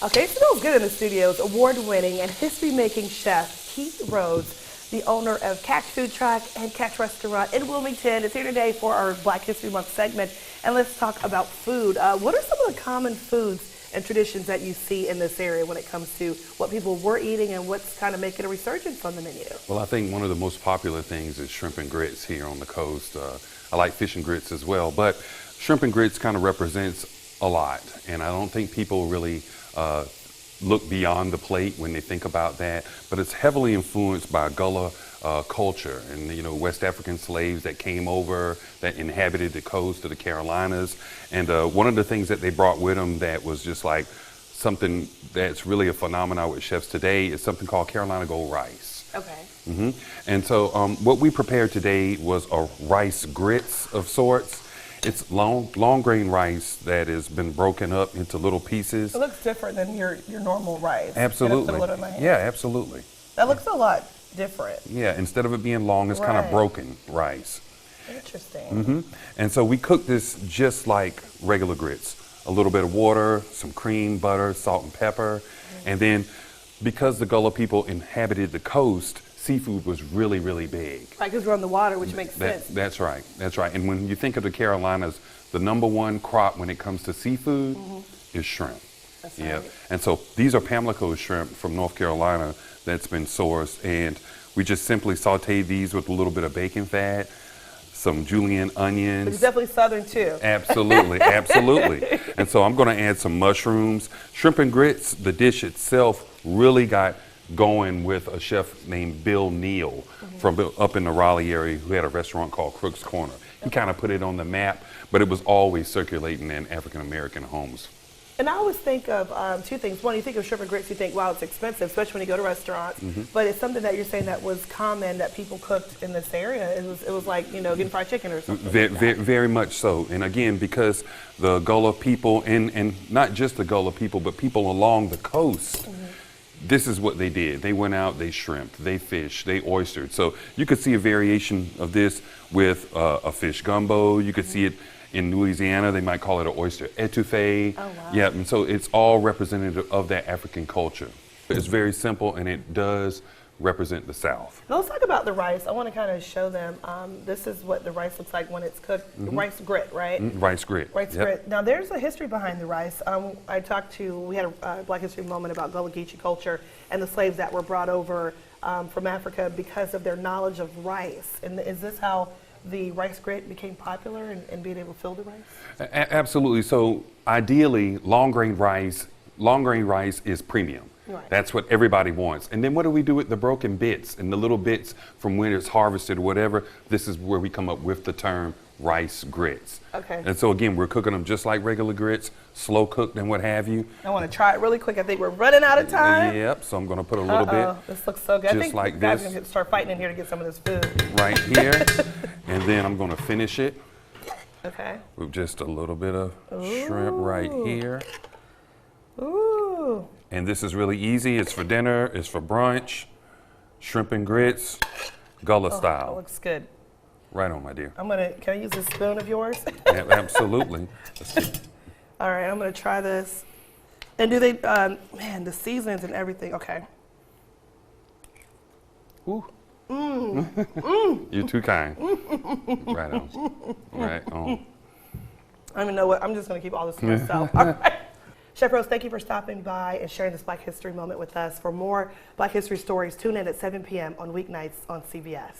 Okay, it smells good in the studios. Award-winning and history-making chef Keith Rhodes, the owner of Catch Food Truck and Catch Restaurant in Wilmington, is here today for our Black History Month segment. And let's talk about food. What are some of the common foods and traditions that you see in this area when it comes to what people were eating and what's kind of making a resurgence on the menu? Well, I think one of the most popular things is shrimp and grits here on the coast. I like fish and grits as well, but shrimp and grits kind of represents a lot, and I don't think people really look beyond the plate when they think about that, but it's heavily influenced by Gullah culture and, you know, West African slaves that came over, that inhabited the coast of the Carolinas. And one of the things that they brought with them that was just like something that's really a phenomenon with chefs today is something called Carolina Gold rice. Okay. And so what we prepared today was a rice grits of sorts. It's long grain rice that has been broken up into little pieces. It looks different than your normal rice. Absolutely. Yeah, absolutely. That looks a lot different. Yeah, instead of it being long, it's kind of broken rice. Interesting. And so we cook this just like regular grits. A little bit of water, some cream, butter, salt and pepper. And then because the Gullah people inhabited the coast, seafood was really, really big. Right, because we're on the water, which makes sense. That's right, that's right. And when you think of the Carolinas, the #1 crop when it comes to seafood is shrimp. That's right. And so these are Pamlico shrimp from North Carolina that's been sourced, and we just simply saute these with a little bit of bacon fat, some julienne onions. It's definitely Southern too. Absolutely, absolutely. And so I'm gonna add some mushrooms. Shrimp and grits, the dish itself really got going with a chef named Bill Neal from up in the Raleigh area who had a restaurant called Crook's Corner. He kind of put it on the map, but it was always circulating in African-American homes. And I always think of two things. One, you think of shrimp and grits, you think, wow, it's expensive, especially when you go to restaurants. But it's something that you're saying that was common that people cooked in this area. It was like, you know, getting fried chicken or something. Very much so. And again, because the Gullah people, and not just the Gullah people, but people along the coast, this is what they did. They went out, they shrimped, they fished, they oystered. So you could see a variation of this with a fish gumbo. You could see it in Louisiana. They might call it an oyster etouffee. Oh, wow. Yeah, and so it's all representative of that African culture. It's very simple, and it does represent the South. Now let's talk about the rice. I want to kind of show them. This is what the rice looks like when it's cooked. Rice grit, right? Rice grit. Rice grit. Now there's a history behind the rice. We had a Black History moment about Gullah Geechee culture and the slaves that were brought over from Africa because of their knowledge of rice. And is this how the rice grit became popular and being able to fill the rice? Absolutely. So ideally, long grain rice is premium. Right. That's what everybody wants. And then what do we do with the broken bits and the little bits from when it's harvested or whatever? This is where we come up with the term rice grits. Okay. And so again, we're cooking them just like regular grits, slow cooked and what have you. I want to try it really quick. I think we're running out of time. Yep, so I'm going to put a little bit. This looks so good. Just I think like you guys this. are going to start fighting in here to get some of this food. Right here. And then I'm going to finish it Okay. with just a little bit of shrimp right here. Ooh. And this is really easy. It's for dinner, it's for brunch, shrimp and grits, Gullah That style. looks good. Right on, my dear. Can I use this spoon of yours? Absolutely. All right, I'm gonna try this. And do they, man, the seasonings and everything, okay. Ooh. You're too kind. Right on. Right on. I don't even know what, I'm just gonna keep all this to myself. All right. Chef Rhodes, thank you for stopping by and sharing this Black History moment with us. For more Black History stories, tune in at 7 p.m. on weeknights on CBS.